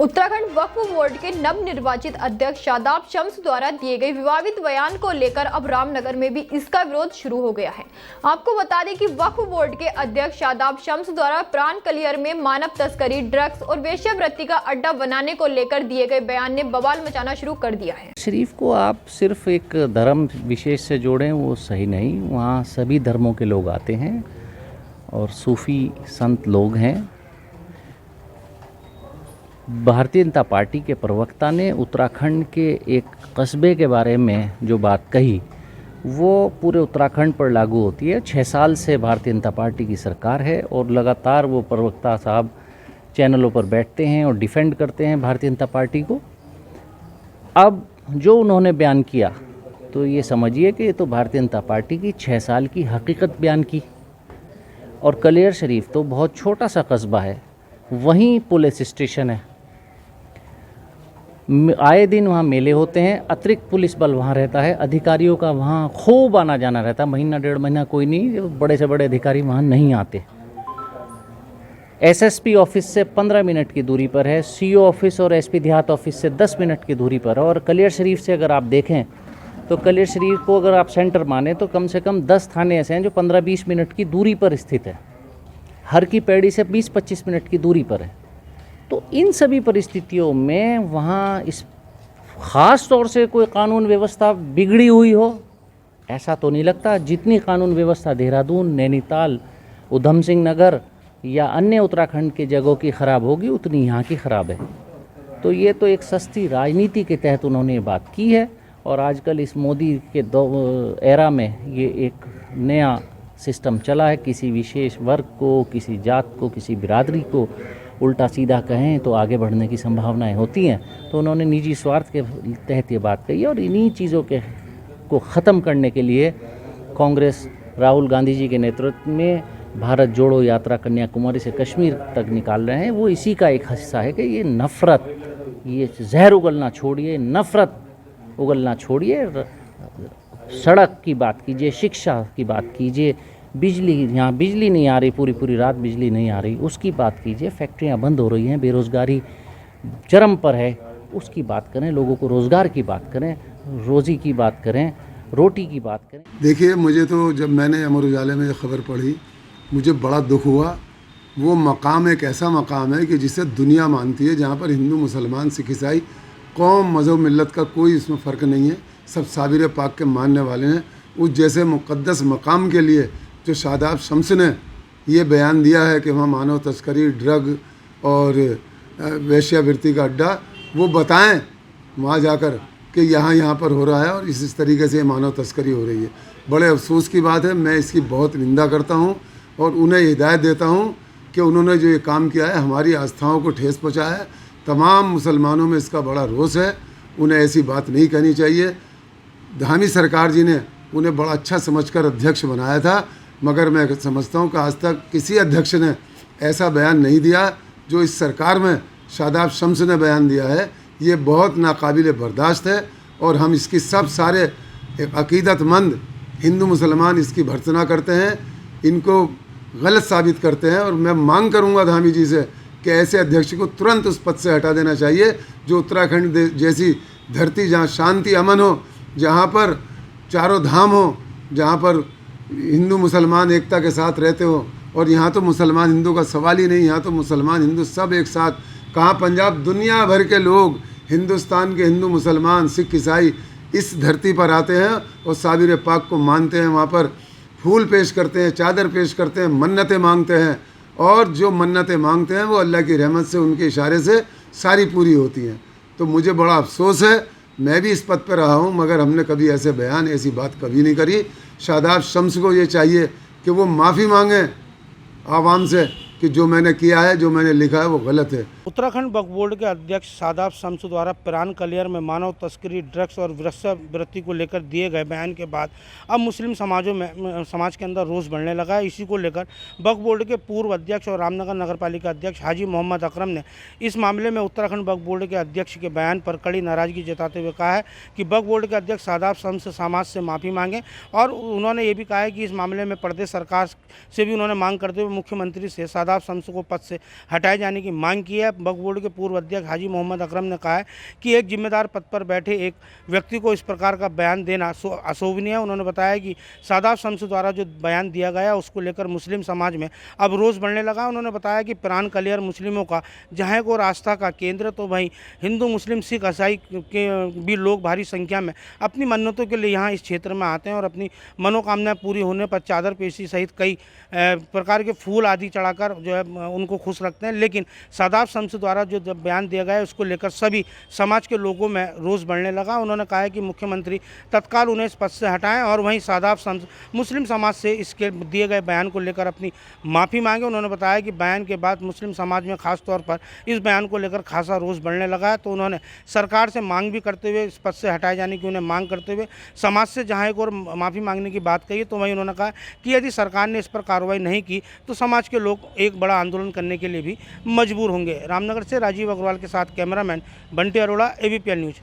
उत्तराखंड वक्फ board के नवनिर्वाचित अध्यक्ष शादाब शम्स द्वारा दिए गए विवादित बयान को लेकर अब रामनगर में भी इसका विरोध शुरू हो गया है। आपको बता दें कि वक्फ बोर्ड के अध्यक्ष शादाब शम्स द्वारा प्राण कलियर में मानव तस्करी, ड्रग्स और वेश्यावृत्ति का अड्डा बनाने को लेकर दिए गए बयान ने बवाल मचाना शुरू कर दिया है। शरीफ को आप सिर्फ एक धर्म विशेष से जोड़ें वो सही नहीं। वहाँ सभी धर्मों के लोग आते हैं और सूफी संत लोग हैं। भारतीय जनता पार्टी के प्रवक्ता ने उत्तराखंड के एक कस्बे के बारे में जो बात कही वो पूरे उत्तराखंड पर लागू होती है। 6 साल से भारतीय जनता पार्टी की सरकार है और लगातार वो प्रवक्ता साहब चैनलों पर बैठते हैं और डिफेंड करते हैं भारतीय जनता पार्टी को। अब जो उन्होंने बयान किया तो ये समझिए कि ये तो भारतीय जनता पार्टी की 6 साल की हकीकत बयान की। और कलियर शरीफ तो बहुत छोटा सा कस्बा है, वहीं पुलिस स्टेशन है, आए दिन वहाँ मेले होते हैं, अतिरिक्त पुलिस बल वहाँ रहता है, अधिकारियों का वहाँ खूब आना जाना रहता है। महीना 1.5 महीना कोई नहीं, बड़े से बड़े अधिकारी वहाँ नहीं आते। एसएसपी ऑफिस से 15 मिनट की दूरी पर है, सीओ ऑफिस और एसपी देहात ऑफिस से 10 मिनट की दूरी पर है। और कलियर शरीफ से अगर आप देखें तो कलियर शरीफ को अगर आप सेंटर माने तो कम से कम 10 थाने ऐसे हैं जो 15-20 मिनट की दूरी पर स्थित है। हर की पैड़ी से 20-25 मिनट की दूरी पर है। तो इन सभी परिस्थितियों में वहाँ इस ख़ास तौर से कोई कानून व्यवस्था बिगड़ी हुई हो ऐसा तो नहीं लगता। जितनी कानून व्यवस्था देहरादून, नैनीताल, उधम सिंह नगर या अन्य उत्तराखंड के जगहों की ख़राब होगी उतनी यहाँ की ख़राब है। तो ये तो एक सस्ती राजनीति के तहत उन्होंने ये बात की है। और आजकल इस मोदी के एरा में ये एक नया सिस्टम चला है, किसी विशेष वर्ग को, किसी जात को, किसी बिरादरी को उल्टा सीधा कहें तो आगे बढ़ने की संभावनाएं होती हैं। तो उन्होंने निजी स्वार्थ के तहत ये बात कही और इन्हीं चीज़ों के को ख़त्म करने के लिए कांग्रेस राहुल गांधी जी के नेतृत्व में भारत जोड़ो यात्रा कन्याकुमारी से कश्मीर तक निकाल रहे हैं। वो इसी का एक हिस्सा है कि ये नफ़रत, ये जहर उगलना छोड़िए, नफ़रत उगलना छोड़िए, सड़क की बात कीजिए, शिक्षा की बात कीजिए, बिजली, यहाँ बिजली नहीं आ रही, पूरी रात बिजली नहीं आ रही, उसकी बात कीजिए। फैक्ट्रियाँ बंद हो रही हैं, बेरोज़गारी चरम पर है, उसकी बात करें। लोगों को रोज़गार की बात करें, रोज़ी की बात करें, रोटी की बात करें। देखिए, मुझे तो जब मैंने अमर उजाले में ये खबर पढ़ी मुझे बड़ा दुख हुआ। वो मकाम एक ऐसा मकाम है कि जिसे दुनिया मानती है, जहाँ पर हिंदू, मुसलमान, सिख, ईसाई, कौम, मज़हब, मिल्लत का कोई इसमें फ़र्क नहीं है। सब साबिर पाक के मानने वाले हैं। उस जैसे मुक़द्दस मकाम के लिए जो शादाब शम्स ने ये बयान दिया है कि वहाँ मानव तस्करी, ड्रग और वेश्यावृत्ति का अड्डा, वो बताएं वहाँ जाकर कि यहाँ पर हो रहा है और इस तरीके से मानव तस्करी हो रही है। बड़े अफसोस की बात है। मैं इसकी बहुत निंदा करता हूँ और उन्हें हिदायत देता हूँ कि उन्होंने जो ये काम किया है हमारी आस्थाओं को ठेस पहुँचाया है। तमाम मुसलमानों में इसका बड़ा रोष है। उन्हें ऐसी बात नहीं कहनी चाहिए। धामी सरकार जी ने उन्हें बड़ा अच्छा समझकर अध्यक्ष बनाया था, मगर मैं समझता हूँ कि आज तक किसी अध्यक्ष ने ऐसा बयान नहीं दिया जो इस सरकार में शादाब शम्स ने बयान दिया है। ये बहुत नाकाबिल बर्दाश्त है और हम इसकी सब सारे अकीदतमंद हिंदू मुसलमान इसकी भर्त्सना करते हैं, इनको गलत साबित करते हैं। और मैं मांग करूँगा धामी जी से कि ऐसे अध्यक्ष को तुरंत उस पद से हटा देना चाहिए। जो उत्तराखंड जैसी धरती जहाँ शांति, अमन हो, जहाँ पर चारों धाम हो, जहाँ पर हिंदू मुसलमान एकता के साथ रहते हो, और यहाँ तो मुसलमान हिंदू का सवाल ही नहीं, यहाँ तो मुसलमान हिंदू सब एक साथ। कहाँ पंजाब, दुनिया भर के लोग, हिंदुस्तान के हिंदू, मुसलमान, सिख, ईसाई इस धरती पर आते हैं और साबिर पाक को मानते हैं। वहाँ पर फूल पेश करते हैं, चादर पेश करते हैं, मन्नतें मांगते हैं और जो मन्नतें मांगते हैं वो अल्लाह की रहमत से, उनके इशारे से सारी पूरी होती हैं। तो मुझे बड़ा अफसोस है, मैं भी इस पद पर रहा हूँ, मगर हमने कभी ऐसे बयान, ऐसी बात कभी नहीं करी। शादाब शम्स को ये चाहिए कि वो माफ़ी मांगें आवाम से कि जो मैंने किया है, जो मैंने लिखा है वो गलत है। उत्तराखंड वक्फ बोर्ड के अध्यक्ष शादाब शम्स द्वारा प्राण कलियर में मानव तस्करी, ड्रग्स और वेश्यावृत्ति को लेकर दिए गए बयान के बाद अब मुस्लिम समाज के अंदर रोष बढ़ने लगा है। इसी को लेकर वक्फ बोर्ड के पूर्व अध्यक्ष और रामनगर नगर पालिका अध्यक्ष हाजी मोहम्मद अकरम ने इस मामले में उत्तराखंड वक्फ बोर्ड के अध्यक्ष के बयान पर कड़ी नाराजगी जताते हुए कहा है कि वक्फ बोर्ड के अध्यक्ष शादाब शम्स समाज से माफ़ी मांगे। और उन्होंने ये भी कहा है कि इस मामले में प्रदेश सरकार से भी उन्होंने मांग करते हुए मुख्यमंत्री से शादाब शम्स को पद से हटाए जाने की मांग की है। वक्फ बोर्ड के पूर्व अध्यक्ष हाजी मोहम्मद अकरम ने कहा है कि एक जिम्मेदार पद पर बैठे एक व्यक्ति को इस प्रकार का बयान देना अशोभनीय है। उन्होंने बताया कि शादाब शम्स द्वारा जो बयान दिया गया उसको लेकर मुस्लिम समाज में अब रोष बढ़ने लगा। उन्होंने बताया कि पिरान कलियर मुस्लिमों का जहाँ को आस्था का केंद्र, तो वहीं हिंदू मुस्लिम सिख ईसाई के भी लोग भारी संख्या में अपनी मन्नतों के लिए यहाँ इस क्षेत्र में आते हैं और अपनी मनोकामनाएं पूरी होने पर चादर पेशी सहित कई प्रकार के फूल आदि चढ़ाकर जो है उनको खुश रखते हैं। लेकिन शादाब शम्स द्वारा जो बयान दिया गया है उसको लेकर सभी समाज के लोगों में रोष बढ़ने लगा। उन्होंने कहा है कि मुख्यमंत्री तत्काल उन्हें इस पद से हटाएं और वहीं शादाब शम्स मुस्लिम समाज से इसके दिए गए बयान को लेकर अपनी माफ़ी मांगे। उन्होंने बताया कि बयान के बाद मुस्लिम समाज में खास तौर पर इस बयान को लेकर खासा रोष बढ़ने लगा है। तो उन्होंने सरकार से मांग भी करते हुए इस पद से हटाए जाने की उन्हें मांग करते हुए समाज से जहाँ एक और माफ़ी मांगने की बात कही। तो वहीं उन्होंने कहा कि यदि सरकार ने इस पर कार्रवाई नहीं की तो समाज के लोग एक बड़ा आंदोलन करने के लिए भी मजबूर होंगे। रामनगर से राजीव अग्रवाल के साथ cameraman Bunty Arora, ABPL news.